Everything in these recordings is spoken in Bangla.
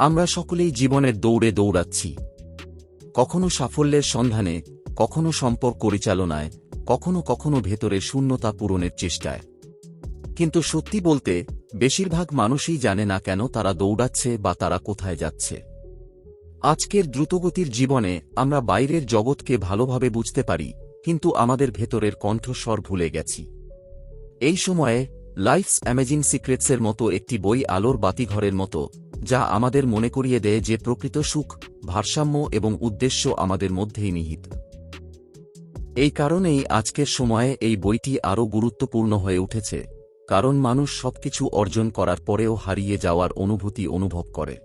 আমরা সকলেই জীবনের দৌড়ে দৌড়াচ্ছি, কখনো সাফল্যের সন্ধানে, কখনো সম্পর্ক পরিচালনায়, কখনো কখনো ভেতরের শূন্যতা পূরণের চেষ্টায়। কিন্তু সত্যি বলতে বেশিরভাগ মানুষই জানে না কেন তারা দৌড়াচ্ছে বা তারা কোথায় যাচ্ছে। আজকের দ্রুতগতির জীবনে আমরা বাইরের জগৎকে ভালোভাবে বুঝতে পারি, কিন্তু আমাদের ভেতরের কণ্ঠস্বর ভুলে গেছি। এই সময়ে লাইফস অ্যামেজিং সিক্রেটসের মতো একটি বই আলোর বাতিঘরের মতো, যা আমাদের মনে করিয়ে দেয় যে প্রকৃত সুখ, ভারসাম্য এবং উদ্দেশ্য আমাদের মধ্যেই নিহিত। এই কারণেই আজকের সময়ে এই বইটি আরও গুরুত্বপূর্ণ হয়ে উঠেছে, কারণ মানুষ সবকিছু অর্জন করার পরেও হারিয়ে যাওয়ার অনুভূতি অনুভব করে।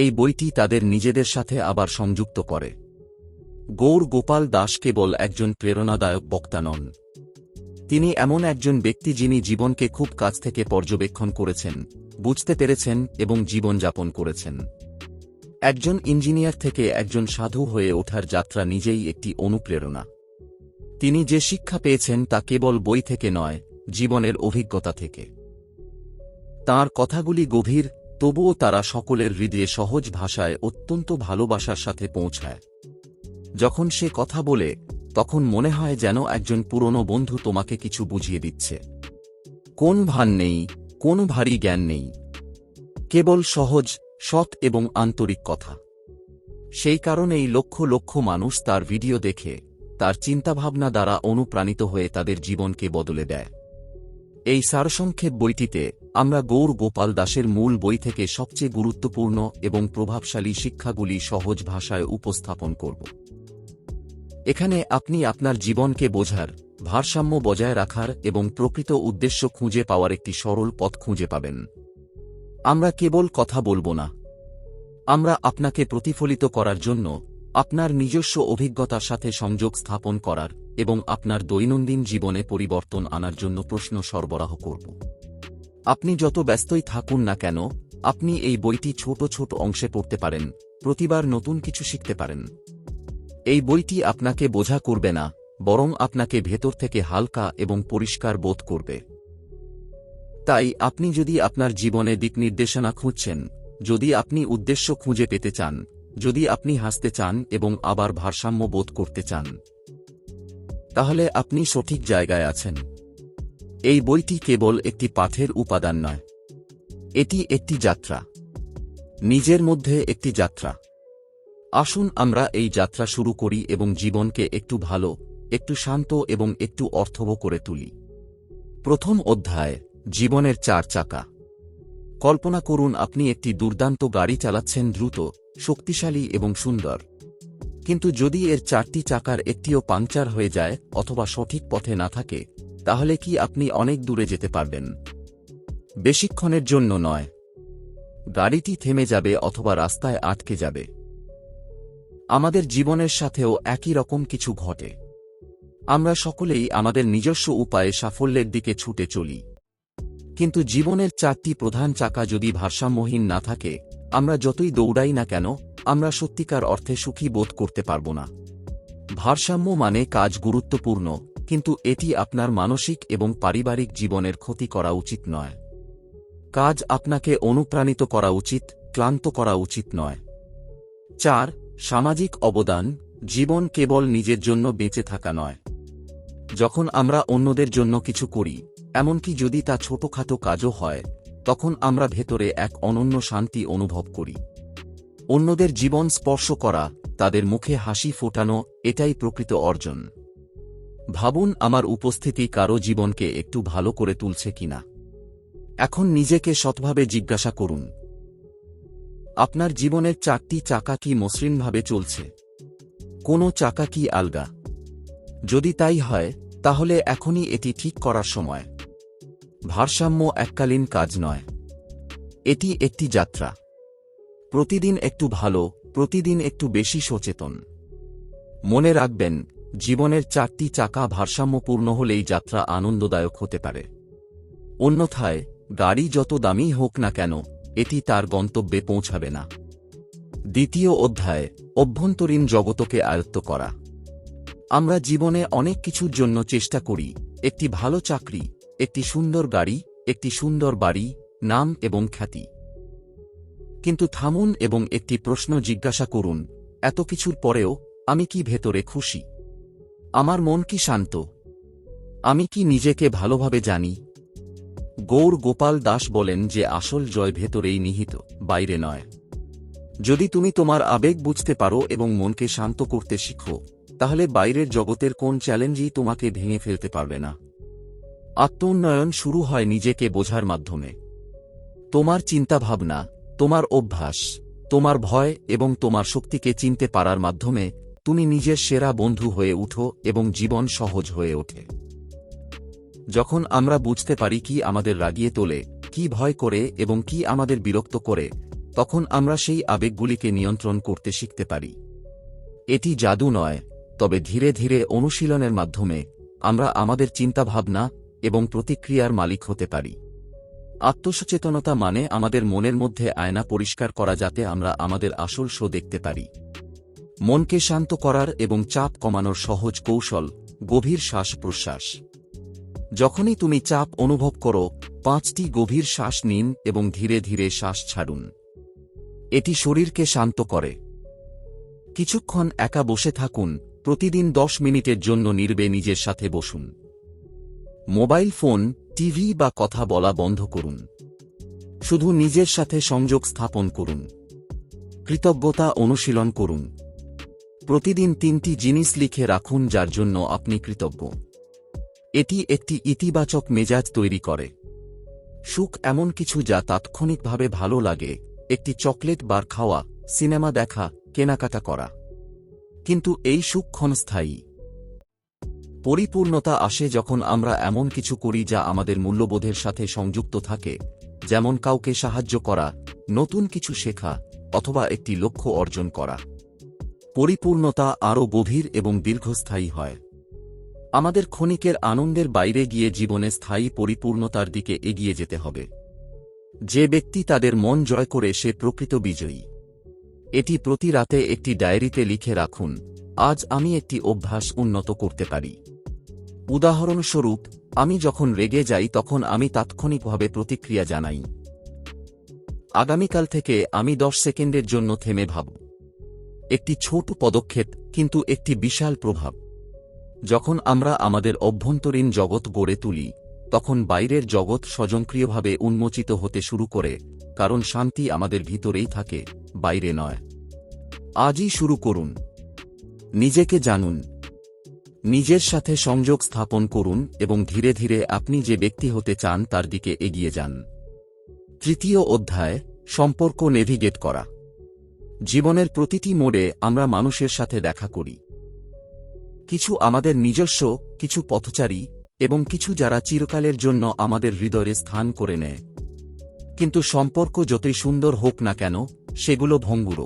এই বইটি তাদের নিজেদের সাথে আবার সংযুক্ত করে। গৌর গোপাল দাস কেবল একজন প্রেরণাদায়ক বক্তা নন। তিনি এমন একজন ব্যক্তি যিনি জীবনকে খুব কাছ থেকে পর্যবেক্ষণ করেছেন, বুঝতে পেরেছেন এবং জীবনযাপন করেছেন। একজন ইঞ্জিনিয়ার থেকে একজন সাধু হয়ে ওঠার যাত্রা নিজেই একটি অনুপ্রেরণা। তিনি যে শিক্ষা পেয়েছেন তা কেবল বই থেকে নয়, জীবনের অভিজ্ঞতা থেকে। তাঁর কথাগুলি গভীর, তবুও তারা সকলের হৃদয়ে সহজ ভাষায় অত্যন্ত ভালোবাসার সাথে পৌঁছায়। যখন সে কথা বলে, তখন মনে হয় যেন একজন পুরনো বন্ধু তোমাকে কিছু বুঝিয়ে দিচ্ছে। কোন ভান নেই, কোন ভারী জ্ঞান নেই, কেবল সহজ, সৎ এবং আন্তরিক কথা। সেই কারণেই লক্ষ লক্ষ মানুষ তার ভিডিও দেখে, তার চিন্তাভাবনা দ্বারা অনুপ্রাণিত হয়ে তাদের জীবনকে বদলে দেয়। এই সারসংক্ষেপ বইটিতে আমরা গৌর গোপাল দাসের মূল বই থেকে সবচেয়ে গুরুত্বপূর্ণ এবং প্রভাবশালী শিক্ষাগুলি সহজ ভাষায় উপস্থাপন করব। এখানে আপনি আপনার জীবনকে বোঝার, ভারসাম্য বজায় রাখার এবং প্রকৃত উদ্দেশ্য খুঁজে পাওয়ার একটি সরল পথ খুঁজে পাবেন। আমরা কেবল কথা বলবো না, আমরা আপনাকে প্রতিফলিত করার জন্য, আপনার নিজস্ব অভিজ্ঞতার সাথে সংযোগ স্থাপন করার এবং আপনার দৈনন্দিন জীবনে পরিবর্তন আনার জন্য প্রশ্ন সরবরাহ করব। আপনি যত ব্যস্তই থাকুন না কেন, আপনি এই বইটি ছোট ছোট অংশে পড়তে পারেন, প্রতিবার নতুন কিছু শিখতে পারেন। এই বইটি আপনাকে বোঝা করবে না, বরং আপনাকে ভেতর থেকে হালকা এবং পরিষ্কার বোধ করবে। তাই আপনি যদি আপনার জীবনে দিক নির্দেশনা খুঁজছেন, যদি আপনি উদ্দেশ্য খুঁজে পেতে চান, যদি আপনি হাসতে চান এবং আবার ভারসাম্য বোধ করতে চান, তাহলে আপনি সঠিক জায়গায় আছেন। এই বইটি কেবল একটি পাঠের উপাদান নয়, এটি একটি যাত্রা, নিজের মধ্যে একটি যাত্রা। আসুন আমরা এই যাত্রা শুরু করি এবং জীবনকে একটু ভালো, একটু শান্ত এবং একটু অর্থবহ করে তুলি। প্রথম অধ্যায়, জীবনের চার চাকা। কল্পনা করুন আপনি একটি দুর্দান্ত গাড়ি চালাচ্ছেন, দ্রুত, শক্তিশালী এবং সুন্দর। কিন্তু যদি এর চারটি চাকার একটিও পাংচার হয়ে যায় অথবা সঠিক পথে না থাকে, তাহলে কি আপনি অনেক দূরে যেতে পারবেন? বেশিক্ষণের জন্য নয়। গাড়িটি থেমে যাবে অথবা রাস্তায় আটকে যাবে। আমাদের জীবনের সাথেও একই রকম কিছু ঘটে। আমরা সকলেই আমাদের নিজস্ব উপায়ে সাফল্যের দিকে ছুটে চলি, কিন্তু জীবনের চারটি প্রধান চাকা যদি ভারসাম্যহীন না থাকে, আমরা যতই দৌড়াই না কেন, আমরা সত্যিকার অর্থে সুখী বোধ করতে পারব না। ভারসাম্য মানে কাজ গুরুত্বপূর্ণ, কিন্তু এটি আপনার মানসিক এবং পারিবারিক জীবনের ক্ষতি করা উচিত নয়। কাজ আপনাকে অনুপ্রাণিত করা উচিত, ক্লান্ত করা উচিত নয়। 4. সামাজিক অবদান। জীবন কেবল নিজের জন্য বেঁচে থাকা নয়। যখন আমরা অন্যদের জন্য কিছু করি, এমনকি যদি তা ছোটখাটো কাজও হয়, তখন আমরা ভেতরে এক অনন্য শান্তি অনুভব করি। অন্যদের জীবন স্পর্শ করা, তাদের মুখে হাসি ফোটানো, এটাই প্রকৃত অর্জন। ভাবুন আমার উপস্থিতি কারো জীবনকে একটু ভালো করে তুলছে কিনা। এখন নিজেকে সৎভাবে জিজ্ঞাসা করুন, আপনার জীবনের চারটি চাকা কি মসৃণভাবে চলছে? কোনো চাকা কি আলগা? যদি তাই হয়, তাহলে এখনই এটি ঠিক করার সময়। ভারসাম্য এককালীন কাজ নয়, এটি একটি যাত্রা। প্রতিদিন একটু ভালো, প্রতিদিন একটু বেশি সচেতন। মনে রাখবেন, জীবনের চারটি চাকা ভারসাম্যপূর্ণ হলেই যাত্রা আনন্দদায়ক হতে পারে। অন্যথায়, গাড়ি যত দামি হোক না কেন, এটি তার গন্তব্যে পৌঁছাবে না। দ্বিতীয় অধ্যায়, অভ্যন্তরীণ জগতকে আয়ত্ত করা। আমরা জীবনে অনেক কিছুর জন্য চেষ্টা করি, একটি ভালো চাকরি, একটি সুন্দর গাড়ি, একটি সুন্দর বাড়ি, নাম এবং খ্যাতি। কিন্তু থামুন এবং একটি প্রশ্ন জিজ্ঞাসা করুন, এত কিছুর পরেও আমি কি ভেতরে খুশি? আমার মন কি শান্ত? আমি কি নিজেকে ভালোভাবে জানি? গৌর গোপাল দাস বলেন যে আসল জয় ভেতরেই নিহিত, বাইরে নয়। যদি তুমি তোমার আবেগ বুঝতে পারো এবং মনকে শান্ত করতে শিখো, তাহলে বাইরের জগতের কোন চ্যালেঞ্জই তোমাকে ভেঙে ফেলতে পারবে না। আত্মোন্নয়ন শুরু হয় নিজেকে বোঝার মাধ্যমে। তোমার চিন্তাভাবনা, তোমার অভ্যাস, তোমার ভয় এবং তোমার শক্তিকে চিনতে পারার মাধ্যমে তুমি নিজের সেরা বন্ধু হয়ে উঠো এবং জীবন সহজ হয়ে ওঠে। যখন আমরা বুঝতে পারি কি আমাদের রাগিয়ে তোলে, কি ভয় করে এবং কি আমাদের বিরক্ত করে, তখন আমরা সেই আবেগগুলিকে নিয়ন্ত্রণ করতে শিখতে পারি। এটি জাদু নয়, তবে ধীরে ধীরে অনুশীলনের মাধ্যমে আমরা আমাদের চিন্তাভাবনা এবং প্রতিক্রিয়ার মালিক হতে পারি। আত্মসচেতনতা মানে আমাদের মনের মধ্যে আয়না পরিষ্কার করা, যাতে আমরা আমাদের আসল শো দেখতে পারি। মনকে শান্ত করার এবং চাপ কমানোর সহজ কৌশল: গভীর শ্বাস প্রশ্বাস। যখনই তুমি চাপ অনুভব করো, 5টি গভীর শ্বাস নিন এবং ধীরে ধীরে শ্বাস ছাড়ুন। এটি শরীরকে শান্ত করে। কিছুক্ষণ একা বসে থাকুন, প্রতিদিন 10 মিনিটের জন্য নীরবে নিজের সাথে বসুন। মোবাইল ফোন, টিভি বা কথা বলা বন্ধ করুন। শুধু নিজের সাথে সংযোগ স্থাপন করুন। কৃতজ্ঞতা অনুশীলন করুন। প্রতিদিন 3টি জিনিস লিখে রাখুন যার জন্য আপনি কৃতজ্ঞ। এটি একটি ইতিবাচক মেজাজ তৈরি করে। সুখ এমন কিছু যা তাৎক্ষণিকভাবে ভালো লাগে, একটি চকলেট বার খাওয়া, সিনেমা দেখা, কেনাকাটা করা। কিন্তু এই সুখ ক্ষণস্থায়ী। পরিপূর্ণতা আসে যখন আমরা এমন কিছু করি যা আমাদের মূল্যবোধের সাথে সংযুক্ত থাকে, যেমন কাউকে সাহায্য করা, নতুন কিছু শেখা, অথবা একটি লক্ষ্য অর্জন করা। পরিপূর্ণতা আরও গভীর এবং দীর্ঘস্থায়ী হয়। আমাদের ক্ষণিকের আনন্দের বাইরে গিয়ে জীবনে স্থায়ী পরিপূর্ণতার দিকে এগিয়ে যেতে হবে। যে ব্যক্তি তাদের মন জয় করে সে প্রকৃত বিজয়ী। এটি প্রতি রাতে একটি ডায়েরিতে লিখে রাখুন, আজ আমি একটি অভ্যাস উন্নত করতে পারি। উদাহরণস্বরূপ, আমি যখন রেগে যাই তখন আমি তাৎক্ষণিকভাবে প্রতিক্রিয়া জানাই। আগামীকাল থেকে আমি 10 সেকেন্ডের জন্য থেমে ভাবব। একটি ছোট পদক্ষেপ, কিন্তু একটি বিশাল প্রভাব। যখন আমরা আমাদের অভ্যন্তরীণ জগৎ গড়ে তুলি, তখন বাইরের জগৎ স্বয়ংক্রিয়ভাবে উন্মোচিত হতে শুরু করে, কারণ শান্তি আমাদের ভিতরেই থাকে, বাইরে নয়। আজই শুরু করুন। নিজেকে জানুন। নিজের সাথে সংযোগ স্থাপন করুন এবং ধীরে ধীরে আপনি যে ব্যক্তি হতে চান তার দিকে এগিয়ে যান। 3য় অধ্যায়: সম্পর্ক নেভিগেট করা। জীবনের প্রতিটি মোড়ে আমরা মানুষের সাথে দেখা করি। কিছু আমাদের নিজস্ব, কিছু পথচারী, এবং কিছু যারা চিরকালের জন্য আমাদের হৃদয়ে স্থান করে নেয়। কিন্তু সম্পর্ক যতই সুন্দর হোক না কেন, সেগুলো ভঙ্গুর।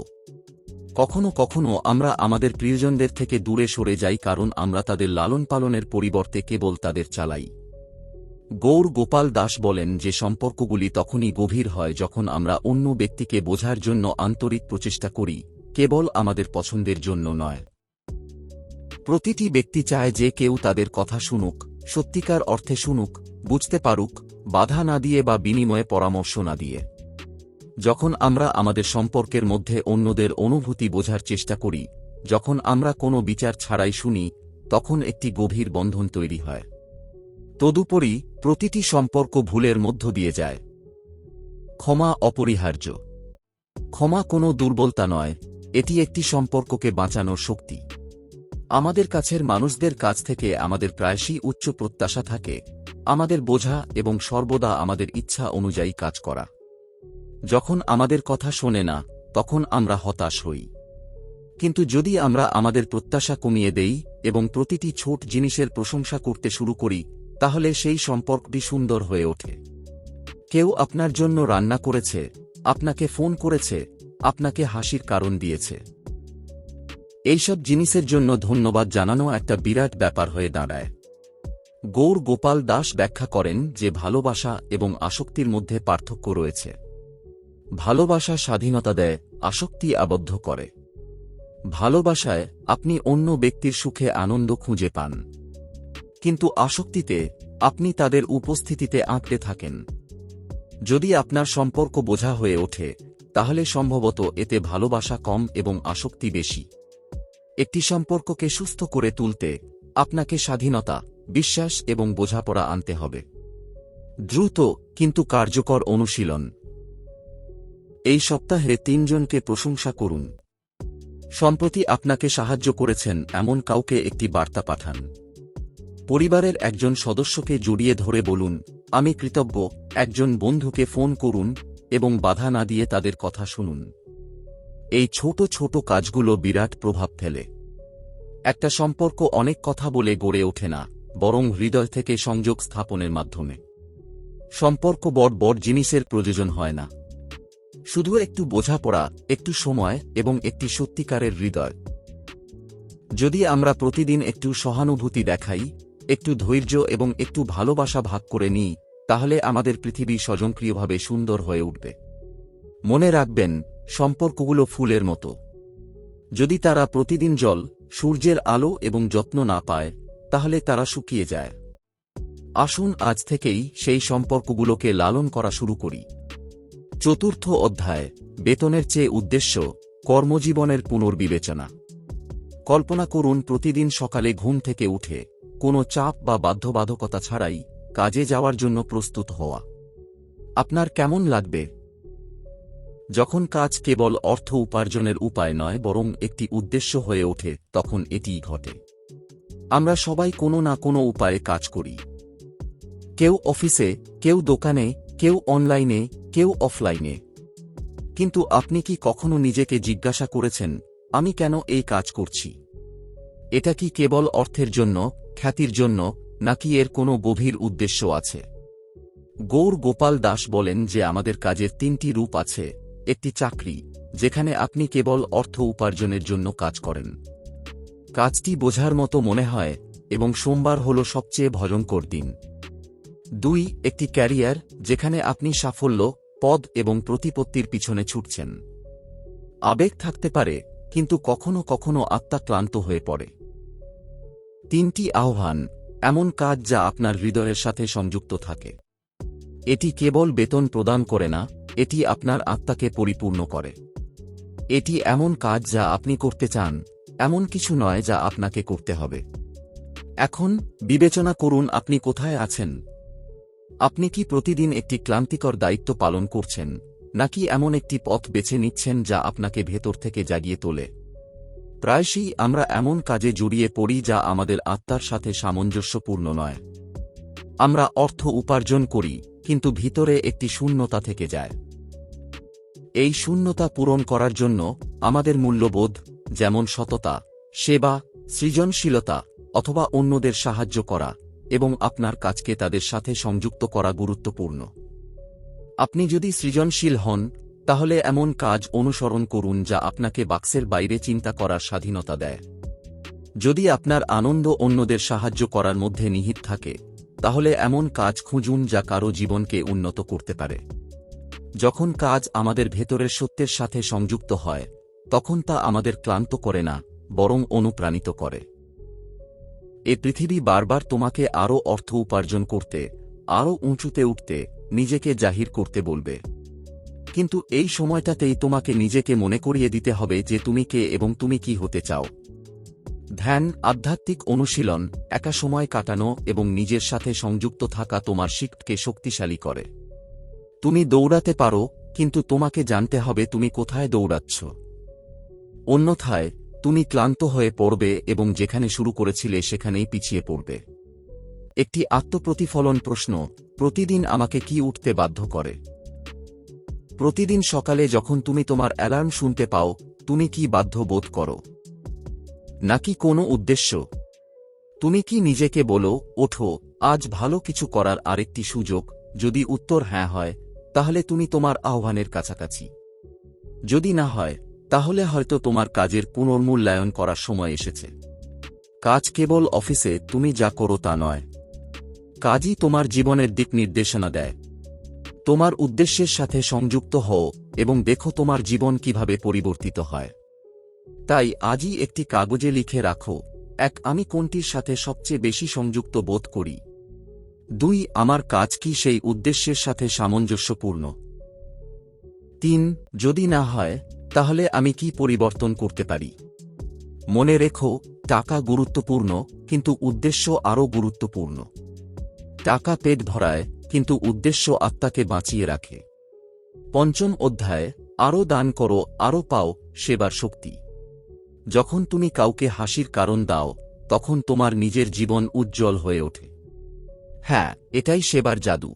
কখনো কখনো আমরা আমাদের প্রিয়জনদের থেকে দূরে সরে যাই কারণ আমরা তাদের লালন পালনের পরিবর্তে কেবল তাদের চালাই। গৌর গোপাল দাস বলেন যে সম্পর্কগুলি তখনই গভীর হয় যখন আমরা অন্য ব্যক্তিকে বোঝার জন্য আন্তরিক প্রচেষ্টা করি, কেবল আমাদের পছন্দের জন্য নয়। প্রতিটি ব্যক্তি চায় যে কেউ তাদের কথা শুনুক, সত্যিকার অর্থে শুনুক, বুঝতে পারুক, বাধা না দিয়ে বা বিনিময়ে পরামর্শ না দিয়ে। যখন আমরা আমাদের সম্পর্কের মধ্যে অন্যদের অনুভূতি বোঝার চেষ্টা করি, যখন আমরা কোনো বিচার ছাড়াই শুনি, তখন একটি গভীর বন্ধন তৈরি হয়। তদুপরি, প্রতিটি সম্পর্ক ভুলের মধ্য দিয়ে যায়। ক্ষমা অপরিহার্য। ক্ষমা কোনো দুর্বলতা নয়, এটি একটি সম্পর্ককে বাঁচানোর শক্তি। আমাদের কাছের মানুষদের কাছ থেকে আমাদের প্রায়শই উচ্চ প্রত্যাশা থাকে, আমাদের বোঝা এবং সর্বদা আমাদের ইচ্ছা অনুযায়ী কাজ করা। যখন আমাদের কথা শোনে না, তখন আমরা হতাশ হই। কিন্তু যদি আমরা আমাদের প্রত্যাশা কমিয়ে দেই এবং প্রতিটি ছোট জিনিসের প্রশংসা করতে শুরু করি, তাহলে সেই সম্পর্কটি সুন্দর হয়ে ওঠে। কেউ আপনার জন্য রান্না করেছে, আপনাকে ফোন করেছে, আপনাকে হাসির কারণ দিয়েছে। এইসব জিনিসের জন্য ধন্যবাদ জানানো একটা বিরাট ব্যাপার হয়ে দাঁড়ায়। গৌর গোপাল দাস ব্যাখ্যা করেন যে ভালোবাসা এবং আসক্তির মধ্যে পার্থক্য রয়েছে। ভালোবাসা স্বাধীনতা দেয়, আসক্তি আবদ্ধ করে। ভালোবাসায় আপনি অন্য ব্যক্তির সুখে আনন্দ খুঁজে পান, কিন্তু আসক্তিতে আপনি তাদের উপস্থিতিতে আঁকড়ে থাকেন। যদি আপনার সম্পর্ক বোঝা হয়ে ওঠে, তাহলে সম্ভবত এতে ভালোবাসা কম এবং আসক্তি বেশি। একটি সম্পর্ককে সুস্থ করে তুলতে আপনাকে স্বাধীনতা, বিশ্বাস এবং বোঝাপড়া আনতে হবে। দ্রুত কিন্তু কার্যকর অনুশীলন। এই সপ্তাহে 3 জনকে প্রশংসা করুন। সম্প্রতি আপনাকে সাহায্য করেছেন এমন কাউকে একটি বার্তা পাঠান। পরিবারের একজন সদস্যকে জড়িয়ে ধরে বলুন, আমি কৃতজ্ঞ। একজন বন্ধুকে ফোন করুন এবং বাধা না দিয়ে তাদের কথা শুনুন। এই ছোট ছোট কাজগুলো বিরাট প্রভাব ফেলে। একটা সম্পর্ক অনেক কথা বলে গড়ে ওঠে না, বরং হৃদয় থেকে সংযোগ স্থাপনের মাধ্যমে। সম্পর্ক বড় বড় জিনিসের প্রয়োজন হয় না, শুধু একটু বোঝাপড়া, একটু সময় এবং একটি সত্যিকারের হৃদয়। যদি আমরা প্রতিদিন একটু সহানুভূতি দেখাই, একটু ধৈর্য এবং একটু ভালোবাসা ভাগ করে নিই, তাহলে আমাদের পৃথিবী স্বয়ংক্রিয়ভাবে সুন্দর হয়ে উঠবে। মনে রাখবেন, সম্পর্কগুলো ফুলের মতো। যদি তারা প্রতিদিন জল, সূর্যের আলো এবং যত্ন না পায়, তাহলে তারা শুকিয়ে যায়। আসুন আজ থেকেই সেই সম্পর্কগুলোকে লালন করা শুরু করি। চতুর্থ অধ্যায়, বেতনের চেয়ে উদ্দেশ্য, কর্মজীবনের পুনর্বিবেচনা। কল্পনা করুন প্রতিদিন সকালে ঘুম থেকে উঠে কোনো চাপ বা বাধ্যবাধকতা ছাড়াই কাজে যাওয়ার জন্য প্রস্তুত হওয়া। আপনার কেমন লাগবে? যখন কাজ কেবল অর্থ উপার্জনের উপায় নয় বরং একটি উদ্দেশ্য হয়ে ওঠে, তখন এটিই ঘটে। আমরা সবাই কোনো না কোনো উপায়ে কাজ করি। কেউ অফিসে, কেউ দোকানে, কেউ অনলাইনে, কেউ অফলাইনে। কিন্তু আপনি কি কখনো নিজেকে জিজ্ঞাসা করেছেন, আমি কেন এই কাজ করছি? এটা কি কেবল অর্থের জন্য, খ্যাতির জন্য, নাকি এর কোনো গভীর উদ্দেশ্য আছে? গৌর গোপাল দাস বলেন যে আমাদের কাজের 3টি রূপ আছে। একটি চাকরি, যেখানে আপনি কেবল অর্থ উপার্জনের জন্য কাজ করেন। কাজটি বোঝার মতো মনে হয় এবং সোমবার হল সবচেয়ে ভয়ঙ্কর দিন। 2, একটি ক্যারিয়ার, যেখানে আপনি সাফল্য, পদ এবং প্রতিপত্তির পিছনে ছুটছেন। আবেগ থাকতে পারে, কিন্তু কখনো কখনো আত্মা ক্লান্ত হয়ে পড়ে। 3টি আহ্বান, এমন কাজ যা আপনার হৃদয়ের সাথে সংযুক্ত থাকে। এটি কেবল বেতন প্রদান করে না, এটি আপনার আত্মাকে পরিপূর্ণ করে। এটি এমন কাজ যা আপনি করতে চান, এমন কিছু নয় যা আপনাকে করতে হবে। এখন বিবেচনা করুন আপনি কোথায় আছেন। আপনি কি প্রতিদিন একটি ক্লান্তিকর দায়িত্ব পালন করছেন, নাকি এমন একটি পথ বেছে নিচ্ছেন যা আপনাকে ভেতর থেকে জাগিয়ে তোলে? প্রায়শই আমরা এমন কাজে জড়িয়ে পড়ি যা আমাদের আত্মার সাথে সামঞ্জস্যপূর্ণ নয়। আমরা অর্থ উপার্জন করি, কিন্তু ভিতরে একটি শূন্যতা থেকে যায়। এই শূন্যতা পূরণ করার জন্য আমাদের মূল্যবোধ, যেমন সততা, সেবা, সৃজনশীলতা অথবা অন্যদের সাহায্য করা এবং আপনার কাজকে তাদের সাথে সংযুক্ত করা গুরুত্বপূর্ণ। আপনি যদি সৃজনশীল হন, তাহলে এমন কাজ অনুসরণ করুন যা আপনাকে বাক্সের বাইরে চিন্তা করার স্বাধীনতা দেয়। যদি আপনার আনন্দ অন্যদের সাহায্য করার মধ্যে নিহিত থাকে, তাহলে এমন কাজ খুঁজুন যা কারো জীবনকে উন্নত করতে পারে। যখন কাজ আমাদের ভেতরের সত্যের সাথে সংযুক্ত হয়, তখন তা আমাদের ক্লান্ত করে না, বরং অনুপ্রাণিত করে। এ পৃথিবী বারবার তোমাকে আরও অর্থ উপার্জন করতে, আরও উঁচুতে উঠতে, নিজেকে জাহির করতে বলবে। কিন্তু এই সময়টাতেই তোমাকে নিজেকে মনে করিয়ে দিতে হবে যে তুমি কে এবং তুমি কি হতে চাও। ধ্যান, আধ্যাত্মিক অনুশীলন, একা সময় কাটানো এবং নিজের সাথে সংযুক্ত থাকা তোমার শিক্ষকে শক্তিশালী করে। তুমি দৌড়াতে পারো, কিন্তু তোমাকে জানতে হবে তুমি কোথায় দৌড়াচ্ছ। অন্যথায় তুমি ক্লান্ত হয়ে পড়বে এবং যেখানে শুরু করেছিলে সেখানেই পিছিয়ে পড়বে। একটি আত্মপ্রতিফলন প্রশ্ন, প্রতিদিন আমাকে কি উঠতে বাধ্য করে? প্রতিদিন সকালে যখন তুমি তোমার অ্যালার্ম শুনতে পাও, তুমি কি বাধ্য বোধ করো? নাকি কোনো উদ্দেশ্য? তুমি কি নিজেকে বলো, ওঠো, আজ ভালো কিছু করার আরেকটি সুযোগ? যদি উত্তর হ্যাঁ হয়, তাহলে তুমি তোমার আহ্বানের কাছাকাছি। যদি না হয়, তাহলে হয়তো তোমার কাজের পুনর্মূল্যায়ন করার সময় এসেছে। কাজ কেবল অফিসে তুমি যা করো তা নয়। কাজই তোমার জীবনের দিক নির্দেশনা দেয়। তোমার উদ্দেশ্যের সাথে সংযুক্ত হও এবং দেখো তোমার জীবন কিভাবে পরিবর্তিত হয়। তাই আজই একটি কাগজে লিখে রাখো, 1, আমি কোনটির সাথে সবচেয়ে বেশি সংযুক্ত বোধ করি। 2, আমার কাজ কি সেই উদ্দেশ্যের সাথে সামঞ্জস্যপূর্ণ। 3 যদি না হয় তাহলে আমি কি পরিবর্তন করতে পারি? মনে রেখো, টাকা গুরুত্বপূর্ণ, কিন্তু উদ্দেশ্য আরও গুরুত্বপূর্ণ। টাকা পেট ভরায়, কিন্তু উদ্দেশ্য আত্মাকে বাঁচিয়ে রাখে। 5ম অধ্যায়, আরও দান করো, আরও পাও, সেবার শক্তি। যখন তুমি কাউকে হাসির কারণ দাও, তখন তোমার নিজের জীবন উজ্জ্বল হয়ে ওঠে। হ্যাঁ, এটাই সেবার জাদু।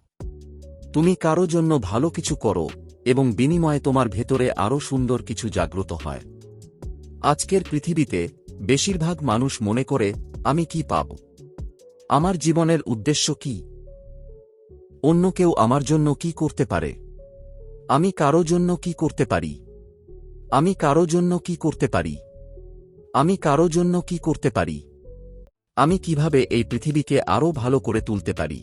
তুমি কারো জন্য ভালো কিছু করো, এবং বিনিময়ে তোমার ভেতরে আরও সুন্দর কিছু জাগ্রত হয়। আজকের পৃথিবীতে বেশিরভাগ মানুষ মনে করে, আমি কি পাব? আমার জীবনের উদ্দেশ্য কি? অন্য কেউ আমার জন্য কি করতে পারে? আমি কারো জন্য কি করতে পারি? আমি কারো জন্য কি করতে পারি? আমি কারো জন্য কি করতে পারি? আমি কিভাবে এই পৃথিবীকে আরও ভালো করে তুলতে পারি?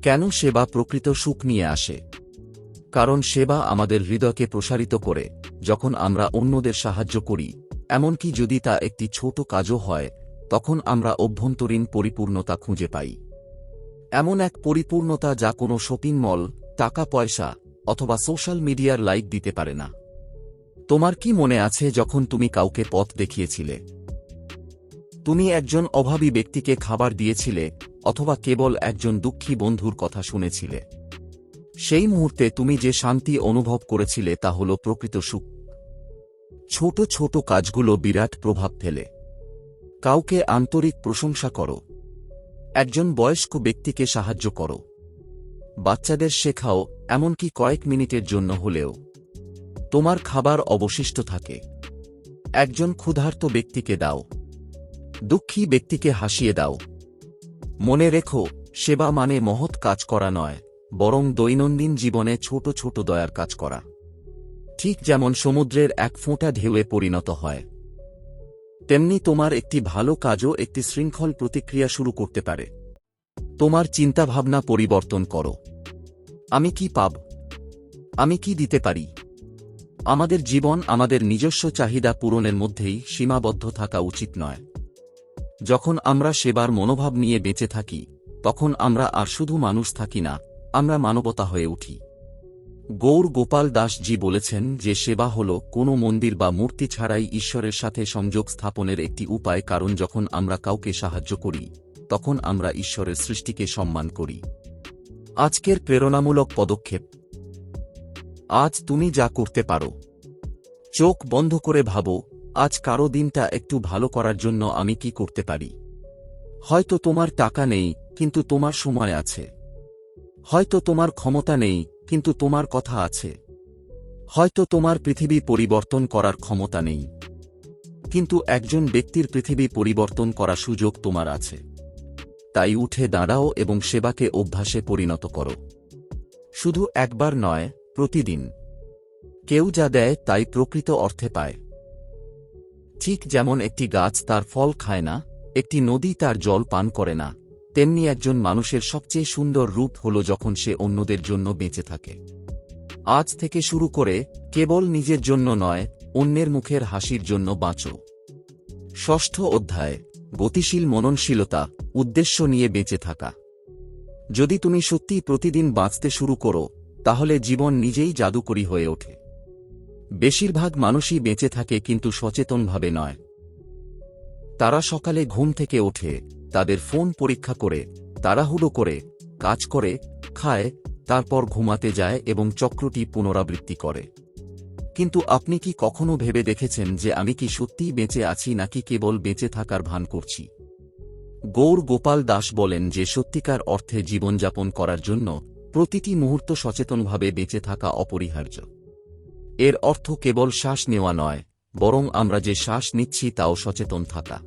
কেন সেবা প্রকৃত সুখ নিয়ে আসে? কারণ সেবা আমাদের হৃদয়কে প্রসারিত করে। যখন আমরা অন্যদের সাহায্য করি, এমনকি যদি তা একটি ছোট কাজও হয়, তখন আমরা অভ্যন্তরীণ পরিপূর্ণতা খুঁজে পাই। এমন এক পরিপূর্ণতা যা কোনো শপিং মল, টাকা পয়সা অথবা সোশ্যাল মিডিয়ার লাইক দিতে পারে না। তোমার কি মনে আছে যখন তুমি কাউকে পথ দেখিয়েছিলে? তুমি একজন অভাবী ব্যক্তিকে খাবার দিয়েছিলে, অথবা কেবল একজন দুঃখী বন্ধুর কথা শুনেছিলে? সেই মুহূর্তে তুমি যে শান্তি অনুভব করেছিলে তা হল প্রকৃত সুখ। ছোট ছোট কাজগুলো বিরাট প্রভাব ফেলে। কাউকে আন্তরিক প্রশংসা করো। একজন বয়স্ক ব্যক্তিকে সাহায্য করো। বাচ্চাদের শেখাও, এমনকি কয়েক মিনিটের জন্য হলেও। তোমার খাবার অবশিষ্ট থাকে, একজন ক্ষুধার্ত ব্যক্তিকে দাও। দুঃখী ব্যক্তিকে হাসিয়ে দাও। মনে রেখো, সেবা মানে মহৎ কাজ করা নয়, বরং দৈনন্দিন জীবনে ছোট ছোট দয়ার কাজ করা। ঠিক যেমন সমুদ্রের এক ফোঁটা ঢেউয়ে পরিণত হয়, তেমনি তোমার একটি ভালো কাজও একটি শৃঙ্খল প্রতিক্রিয়া শুরু করতে পারে। তোমার চিন্তাভাবনা পরিবর্তন করো। আমি কি পাব? আমি কি দিতে পারি? আমাদের জীবন আমাদের নিজস্ব চাহিদা পূরণের মধ্যেই সীমাবদ্ধ থাকা উচিত নয়। যখন আমরা সেবার মনোভাব নিয়ে বেঁচে থাকি, তখন আমরা আর শুধু মানুষ থাকি না, আমরা মানবতা হয়ে উঠি। গৌর গোপাল দাস জি বলেছেন যে সেবা হল কোনো মন্দির বা মূর্তি ছাড়াই ঈশ্বরের সাথে সংযোগ স্থাপনের একটি উপায়, কারণ যখন আমরা কাউকে সাহায্য করি, তখন আমরা ঈশ্বরের সৃষ্টিকে সম্মান করি। আজকের প্রেরণামূলক পদক্ষেপ। আজ তুমি যা করতে পারো, চোখ বন্ধ করে ভাবো, আজ কারো দিনটা একটু ভালো করার জন্য আমি কি করতে পারি? হয়তো তোমার টাকা নেই, কিন্তু তোমার সময় আছে। হয়তো তোমার ক্ষমতা নেই, কিন্তু তোমার কথা আছে। হয়তো তোমার পৃথিবী পরিবর্তন করার ক্ষমতা নেই, কিন্তু একজন ব্যক্তির পৃথিবী পরিবর্তন করার সুযোগ তোমার আছে। তাই উঠে দাঁড়াও এবং সেবাকে অভ্যাসে পরিণত করো। শুধু একবার নয়, প্রতিদিন। কেউ যা দেয় তাই প্রকৃত অর্থে পায়। ঠিক যেমন একটি গাছ তার ফল খায় না, একটি নদী তার জল পান করে না, তেমনি একজন মানুষের সবচেয়ে সুন্দর রূপ হল যখন সে অন্যদের জন্য বেঁচে থাকে। আজ থেকে শুরু করে কেবল নিজের জন্য নয়, অন্যের মুখের হাসির জন্য বাঁচো। 6ষ্ঠ অধ্যায়, গতিশীল মননশীলতা, উদ্দেশ্য নিয়ে বেঁচে থাকা। যদি তুমি সত্যিই প্রতিদিন বাঁচতে শুরু করো, তাহলে জীবন নিজেই জাদুকরী হয়ে ওঠে। বেশিরভাগ মানুষই বেঁচে থাকে কিন্তু সচেতনভাবে নয়। তারা সকালে ঘুম থেকে ওঠে, তাদের ফোন পরীক্ষা করে, তাড়াহুড়ো করে, কাজ করে, খায়, তারপর ঘুমাতে যায় এবং চক্রটি পুনরাবৃত্তি করে। কিন্তু আপনি কি কখনো ভেবে দেখেছেন যে আমি কি সত্যিই বেঁচে আছি নাকি কেবল বেঁচে থাকার ভান করছি? গৌর গোপাল দাস বলেন যে সত্যিকার অর্থে জীবনযাপন করার জন্য প্রতিটি মুহূর্ত সচেতনভাবে বেঁচে থাকা অপরিহার্য। এর অর্থ কেবল শ্বাস নেওয়া নয়, বরং আমরা যে শ্বাস নিচ্ছি তাও সচেতন থাকা।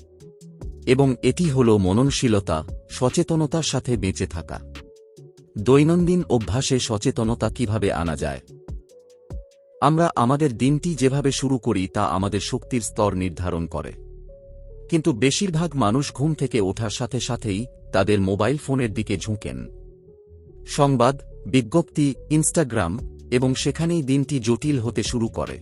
এবং এটি হল মননশীলতা, সচেতনতার সাথে বেঁচে থাকা। দৈনন্দিন অভ্যাসে সচেতনতা কিভাবে আনা যায়? আমরা আমাদের দিনটি যেভাবে শুরু করি তা আমাদের শক্তির স্তর নির্ধারণ করে। কিন্তু বেশিরভাগ মানুষ ঘুম থেকে ওঠার সাথে সাথেই তাদের মোবাইল ফোনের দিকে ঝুঁকেন। সংবাদ, বিজ্ঞপ্তি, ইনস্টাগ্রাম, এবং সেখানেই দিনটি জটিল হতে শুরু করে।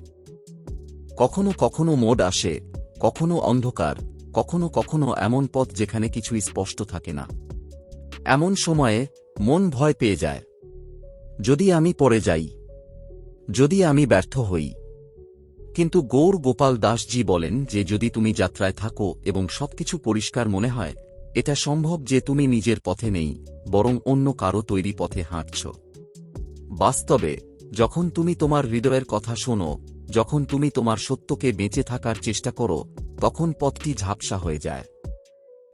কখনো কখনো মোড আসে, কখনো অন্ধকার, কখনো কখনো এমন পথ যেখানে কিছুই স্পষ্ট থাকে না। এমন সময়ে মন ভয় পেয়ে যায়। যদি আমি পড়ে যাই, যদি আমি ব্যর্থ হই। কিন্তু গৌর গোপাল দাসজি বলেন যে যদি তুমি যাত্রায় থাকো এবং সবকিছু পরিষ্কার মনে হয়, এটা সম্ভব যে তুমি নিজের পথে নেই, বরং অন্য কারো তৈরি পথে হাঁটছ। বাস্তবে, যখন তুমি তোমার হৃদয়ের কথা শোনো, যখন তুমি তোমার সত্যকে বেঁচে থাকার চেষ্টা করো, তখন পথটি ঝাপসা হয়ে যায়।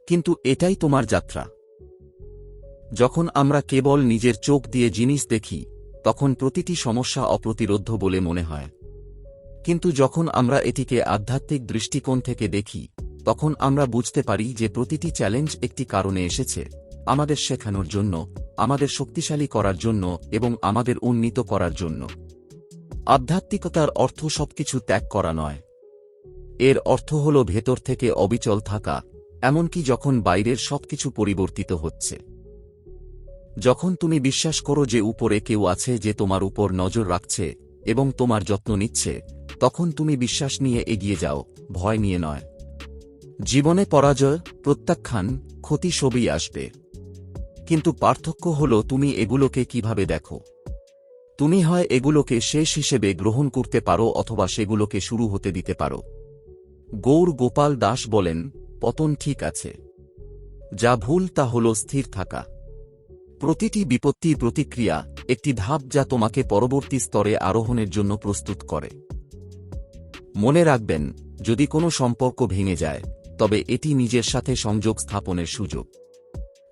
কিন্তু এটাই তোমার যাত্রা। যখন আমরা কেবল নিজের চোখ দিয়ে জিনিস দেখি, তখন প্রতিটি সমস্যা অপ্রতিরোধ্য বলে মনে হয়। কিন্তু যখন আমরা এটিকে আধ্যাত্মিক দৃষ্টিকোণ থেকে দেখি, তখন আমরা বুঝতে পারি যে প্রতিটি চ্যালেঞ্জ একটি কারণে এসেছে, আমাদের শেখানোর জন্য, আমাদের শক্তিশালী করার জন্য এবং আমাদের উন্নীত করার জন্য। আধ্যাত্মিকতার অর্থ সবকিছু ত্যাগ করা নয়। এর অর্থ হল ভেতর থেকে অবিচল থাকা, এমনকি যখন বাইরের সবকিছু পরিবর্তিত হচ্ছে। যখন তুমি বিশ্বাস করো যে উপরে কেউ আছে যে তোমার উপর নজর রাখছে এবং তোমার যত্ন নিচ্ছে, তখন তুমি বিশ্বাস নিয়ে এগিয়ে যাও, ভয় নিয়ে নয়। জীবনে পরাজয়, প্রত্যাখ্যান, ক্ষতি সবই আসবে। কিন্তু পার্থক্য হল তুমি এগুলোকে কিভাবে দেখো। তুমি হয় এগুলোকে শেষ হিসেবে গ্রহণ করতে পারো অথবা সেগুলোকে শুরু হতে দিতে পারো। গৌর গোপাল দাস বলেন, পতন ঠিক আছে। যা ভুল তা হল স্থির থাকা। প্রতিটি বিপত্তির প্রতিক্রিয়া একটি ধাপ যা তোমাকে পরবর্তী স্তরে আরোহণের জন্য প্রস্তুত করে। মনে রাখবেন, যদি কোনো সম্পর্ক ভেঙে যায়, তবে এটি নিজের সাথে সংযোগ স্থাপনের সুযোগ।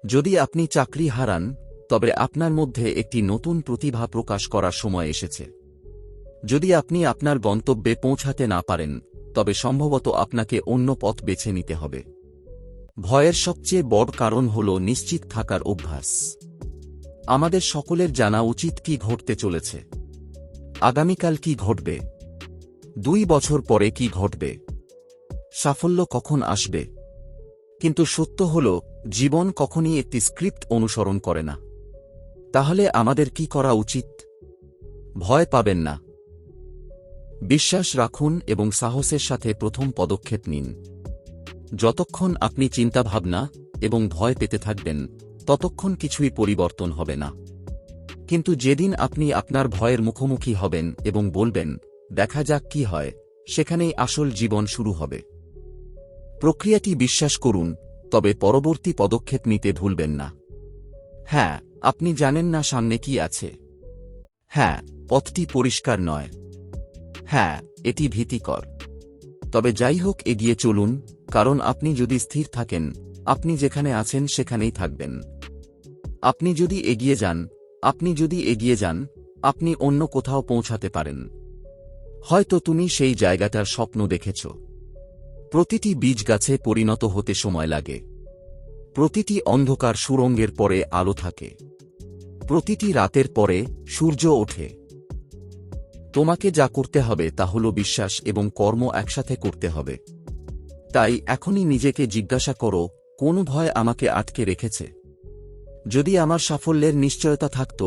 যদি আপনি চাকরি হারান, তবে আপনার মধ্যে একটি নতুন প্রতিভা প্রকাশ করার সময় এসেছে। যদি আপনি আপনার গন্তব্যে পৌঁছাতে না পারেন, তবে সম্ভবত আপনাকে অন্য পথ বেছে নিতে হবে। ভয়ের সবচেয়ে বড় কারণ হল নিশ্চিত থাকার অভ্যাস। আমাদের সকলের জানা উচিত কি ঘটতে চলেছে। আগামীকাল কি ঘটবে? 2 বছর পরে কি ঘটবে? সাফল্য কখন আসবে? কিন্তু সত্য হল, জীবন কখনই একটি স্ক্রিপ্ট অনুসরণ করে না। তাহলে আমাদের কি করা উচিত? ভয় পাবেন না। বিশ্বাস রাখুন এবং সাহসের সাথে প্রথম পদক্ষেপ নিন। যতক্ষণ আপনি চিন্তাভাবনা এবং ভয় পেতে থাকবেন, ততক্ষণ কিছুই পরিবর্তন হবে না। কিন্তু যেদিন আপনি আপনার ভয়ের মুখোমুখি হবেন এবং বলবেন, দেখা যাক কি হয়, সেখানেই আসল জীবন শুরু হবে। প্রক্রিয়াটি বিশ্বাস করুন, তবে পরবর্তী পদক্ষেপ নিতে ভুলবেন না। হ্যাঁ, আপনি জানেন না সামনে কি আছে। হ্যাঁ, পথটি পরিষ্কার নয়। হ্যাঁ, এটি ভীতিকর। তবে যাই হোক, এগিয়ে চলুন, কারণ আপনি যদি স্থির থাকেন, আপনি যেখানে আছেন সেখানেই থাকবেন। আপনি যদি এগিয়ে যান, আপনি অন্য কোথাও পৌঁছাতে পারেন। হয়তো তুমি সেই জায়গাটার স্বপ্ন দেখেছ। প্রতিটি বীজ গাছে পরিণত হতে সময় লাগে। প্রতিটি অন্ধকার সুড়ঙ্গের পরে আলো থাকে। প্রতিটি রাতের পরে সূর্য ওঠে। তোমাকে যা করতে হবে তা হল বিশ্বাস এবং কর্ম একসাথে করতে হবে। তাই এখনই নিজেকে জিজ্ঞাসা করো, কোন ভয় আমাকে আটকে রেখেছে? যদি আমার সাফল্যের নিশ্চয়তা থাকত,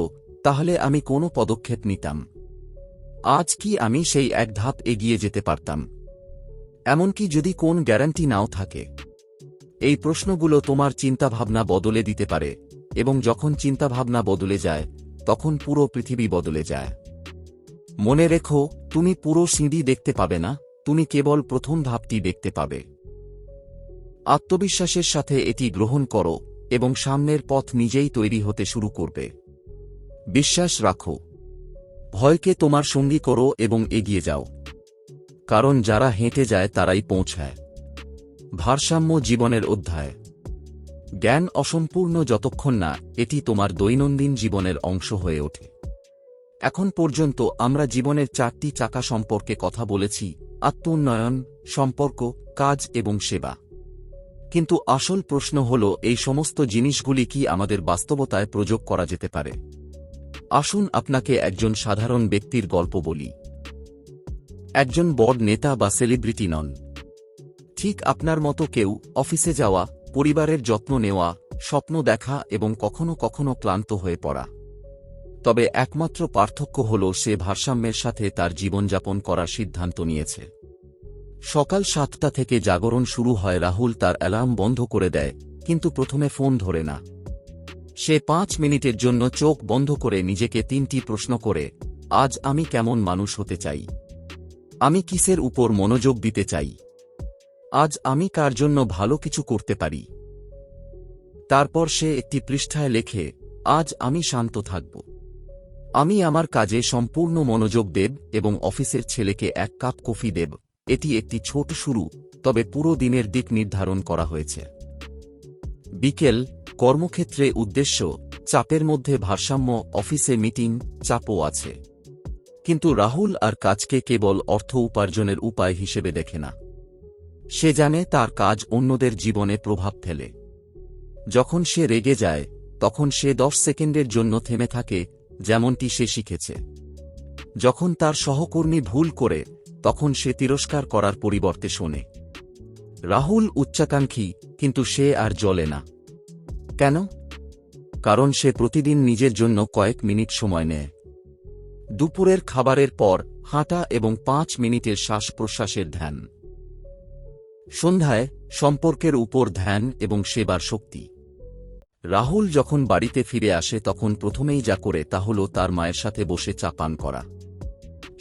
তাহলে আমি কোনো পদক্ষেপ নিতাম। আজ কি আমি সেই এক ধাপ এগিয়ে যেতে পারতাম? এমনকি যদি কোন গ্যারান্টি নাও থাকে। এই প্রশ্নগুলো তোমার চিন্তাভাবনা বদলে দিতে পারে, এবং যখন চিন্তাভাবনা বদলে যায়, তখন পুরো পৃথিবী বদলে যায়। মনে রেখো, তুমি পুরো সিঁড়ি দেখতে পাবে না, তুমি কেবল প্রথম ধাপটি দেখতে পাবে। আত্মবিশ্বাসের সাথে এটি গ্রহণ করো এবং সামনের পথ নিজেই তৈরি হতে শুরু করবে। বিশ্বাস রাখো। ভয়কে তোমার সঙ্গী করো এবং এগিয়ে যাও। কারণ যারা হেঁটে যায় তারাই পৌঁছায়। ভারসাম্য জীবনের অধ্যায়। জ্ঞান অসম্পূর্ণ যতক্ষণ না এটি তোমার দৈনন্দিন জীবনের অংশ হয়ে ওঠে। এখন পর্যন্ত আমরা জীবনের 4টি চাকা সম্পর্কে কথা বলেছি: আত্ম-উন্নয়ন, সম্পর্ক, কাজ এবং সেবা। কিন্তু আসল প্রশ্ন হল, এই সমস্ত জিনিসগুলি কি আমাদের বাস্তবতায় প্রয়োগ করা যেতে পারে? আসুন আপনাকে একজন সাধারণ ব্যক্তির গল্প বলি। একজন বড় নেতা বা সেলিব্রিটি নন। ঠিক আপনার মতো কেউ, অফিসে যাওয়া, পরিবারের যত্ন নেওয়া, স্বপ্ন দেখা এবং কখনো কখনো ক্লান্ত হয়ে পড়া। তবে একমাত্র পার্থক্য হল সে ভারসাম্যের সাথে তার জীবনযাপন করার সিদ্ধান্ত নিয়েছে। সকাল 7টা থেকে জাগরণ শুরু হয়। রাহুল তার অ্যালার্ম বন্ধ করে দেয়, কিন্তু প্রথমে ফোন ধরে না। সে 5 মিনিটের জন্য চোখ বন্ধ করে নিজেকে 3টি প্রশ্ন করে, আজ আমি কেমন মানুষ হতে চাই, আমি কিসের উপর মনোযোগ দিতে চাই, আজ আমি কার জন্য ভালো কিছু করতে পারি। তারপর সে একটি পৃষ্ঠায় লেখে, আজ আমি শান্ত থাকব, আমি আমার কাজে সম্পূর্ণ মনোযোগ দেব এবং অফিসের ছেলেকে এক কাপ কফি দেব। এটি একটি ছোট শুরু, তবে পুরো দিনের দিক নির্ধারণ করা হয়েছে। বিকেল, কর্মক্ষেত্রে উদ্দেশ্য, চাপের মধ্যে ভারসাম্য, অফিসে মিটিং, চাপও আছে। কিন্তু রাহুল আর কাজকে কেবল অর্থ উপার্জনের উপায় হিসেবে দেখে না। সে জানে তার কাজ অন্যদের জীবনে প্রভাব ফেলে। যখন সে রেগে যায় তখন সে 10 সেকেন্ডের জন্য থেমে থাকে, যেমনটি সে শিখেছে। যখন তার সহকর্মী ভুল করে তখন সে তিরস্কার করার পরিবর্তে শোনে। রাহুল উচ্চাকাঙ্ক্ষী, কিন্তু সে আর জ্বলে না। কেন? কারণ সে প্রতিদিন নিজের জন্য কয়েক মিনিট সময় নেয়। দুপুরের খাবারের পর হাঁটা এবং 5 মিনিটের শ্বাস প্রশ্বাসের ধ্যান। সন্ধ্যায় সম্পর্কের উপর ধ্যান এবং সেবার শক্তি। রাহুল যখন বাড়িতে ফিরে আসে তখন প্রথমেই যা করে তা হল তার মায়ের সাথে বসে চা পান করা।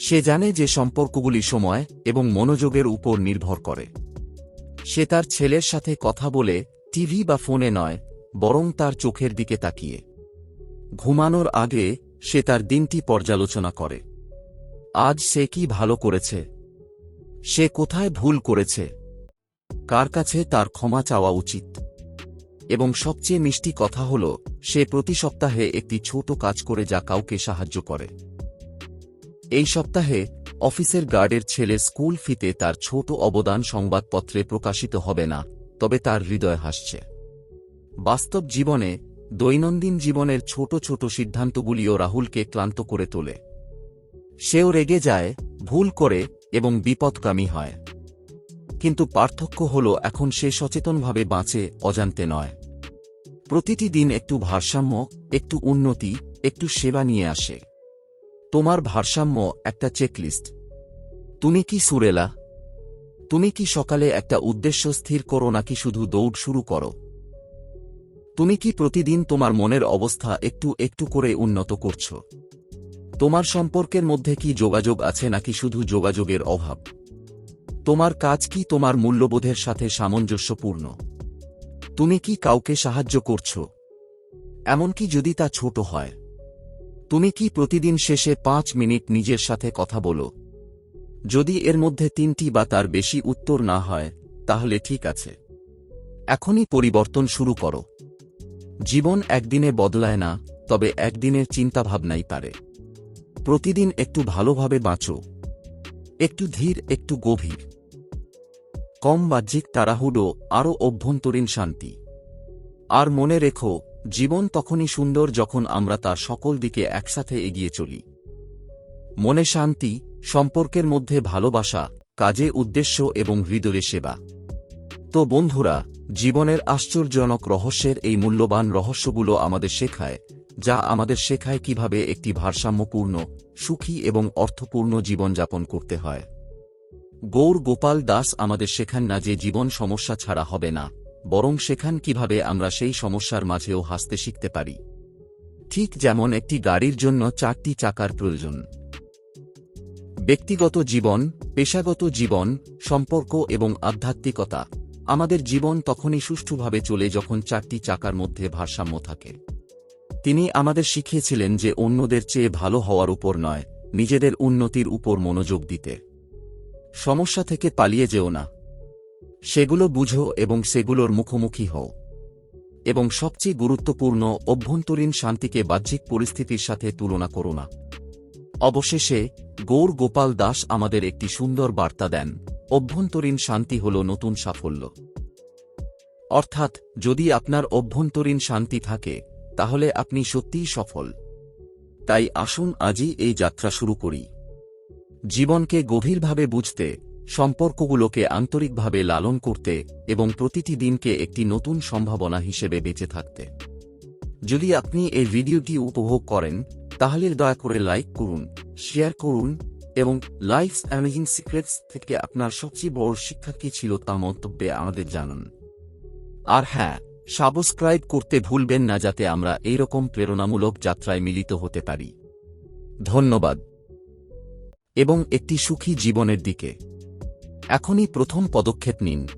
সে জানে যে সম্পর্কগুলি সময় এবং মনোযোগের উপর নির্ভর করে। সে তার ছেলের সাথে কথা বলে, টিভি বা ফোনে নয়, বরং তার চোখের দিকে তাকিয়ে। ঘুমানোর আগে সে তার দিনটি পর্যালোচনা করে। আজ সে কি ভালো করেছে, সে কোথায় ভুল করেছে, কার কাছে তার ক্ষমা চাওয়া উচিত। এবং সবচেয়ে মিষ্টি কথা হল, সে প্রতি সপ্তাহে একটি ছোট কাজ করে যা কাউকে সাহায্য করে। এই সপ্তাহে অফিসের গার্ডের ছেলে স্কুল ফিতে তার ছোট অবদান সংবাদপত্রে প্রকাশিত হবে না, তবে তার হৃদয় হাসছে। বাস্তব জীবনে দৈনন্দিন জীবনের ছোট ছোট সিদ্ধান্তগুলিও রাহুলকে ক্লান্ত করে তোলে। সেও রেগে যায়, ভুল করে এবং বিপদগামী হয়। কিন্তু পার্থক্য হল এখন সে সচেতনভাবে বাঁচে, অজান্তে নয়। প্রতিটি দিন একটু ভারসাম্য, একটু উন্নতি, একটু সেবা নিয়ে আসে। তোমার ভারসাম্য একটা চেকলিস্ট। তুমি কি সুরেলা? তুমি কি সকালে একটা উদ্দেশ্য স্থির করো নাকি শুধু দৌড় শুরু করো? তুমি কি প্রতিদিন তোমার মনের অবস্থা একটু একটু করে উন্নত করছো? তোমার সম্পর্কের মধ্যে কি যোগাযোগ আছে নাকি শুধু যোগাযোগের অভাব? তোমার কাজ কি তোমার মূল্যবোধের সাথে সামঞ্জস্যপূর্ণ? তুমি কি কাউকে সাহায্য করছো, এমনকি যদি তা ছোট হয়? তুমি কি প্রতিদিন শেষে 5 মিনিট নিজের সাথে কথা বলো? যদি এর মধ্যে 3টি বা তার বেশি উত্তর না হয়, তাহলে ঠিক আছে। এখনই পরিবর্তন শুরু করো। জীবন একদিনে বদলায় না, তবে একদিনের চিন্তাভাবনাই পারে। প্রতিদিন একটু ভালোভাবে বাঁচো, একটু ধীর, একটু গভীর। কম বাহ্যিক তাড়াহুড়ো, আরও অভ্যন্তরীণ শান্তি। আর মনে রেখো, জীবন তখনই সুন্দর যখন আমরা তার সকল দিকে একসাথে এগিয়ে চলি। মনে শান্তি, সম্পর্কের মধ্যে ভালোবাসা, কাজে উদ্দেশ্য এবং হৃদয়ে সেবা। তো বন্ধুরা, জীবনের আশ্চর্যজনক রহস্যের এই মূল্যবান রহস্যগুলো আমাদের শেখায় কিভাবে একটি ভারসাম্যপূর্ণ, সুখী এবং অর্থপূর্ণ জীবনযাপন করতে হয়। গৌর গোপাল দাস আমাদের শেখান না যে জীবন সমস্যা ছাড়া হবে না, বরং শেখান কিভাবে আমরা সেই সমস্যার মাঝেও হাসতে শিখতে পারি। ঠিক যেমন একটি গাড়ির জন্য 4টি চাকার প্রয়োজন। ব্যক্তিগত জীবন, পেশাগত জীবন, সম্পর্ক এবং আধ্যাত্মিকতা, আমাদের জীবন তখনই সুষ্ঠুভাবে চলে যখন 4টি চাকার মধ্যে ভারসাম্য থাকে। তিনি আমাদের শিখিয়েছিলেন যে অন্যদের চেয়ে ভালো হওয়ার উপর নয়, নিজেদের উন্নতির উপর মনোযোগ দিতে। সমস্যা থেকে পালিয়ে যেও না, সেগুলো বুঝো এবং সেগুলোর মুখোমুখি হও। এবং সবচেয়ে গুরুত্বপূর্ণ, অভ্যন্তরীণ শান্তিকে বাহ্যিক পরিস্থিতির সাথে তুলনা করো না। অবশেষে গৌর গোপাল দাস আমাদের একটি সুন্দর বার্তা দেন, অভ্যন্তরীণ শান্তি হল নতুন সাফল্য। অর্থাৎ, যদি আপনার অভ্যন্তরীণ শান্তি থাকে, তাহলে আপনি সত্যিই সফল। তাই আসুন আজই এই যাত্রা শুরু করি, জীবনকে গভীরভাবে বুঝতে, সম্পর্কগুলোকে আন্তরিকভাবে লালন করতে এবং প্রতিটি দিনকে একটি নতুন সম্ভাবনা হিসেবে বেঁচে থাকতে। যদি আপনি এই ভিডিওটি উপভোগ করেন, তাহলে দয়া করে লাইক করুন, শেয়ার করুন এবং লাইফস অ্যামেজিং সিক্রেটস থেকে আপনার সবচেয়ে বড় শিক্ষা কী ছিল তা মন্তব্যে আমাদের জানান। আর হ্যাঁ, সাবস্ক্রাইব করতে ভুলবেন না যাতে আমরা এইরকম প্রেরণামূলক যাত্রায় মিলিত হতে পারি। ধন্যবাদ। এবং একটি সুখী জীবনের দিকে। এখনই প্রথম পদক্ষেপ নিন।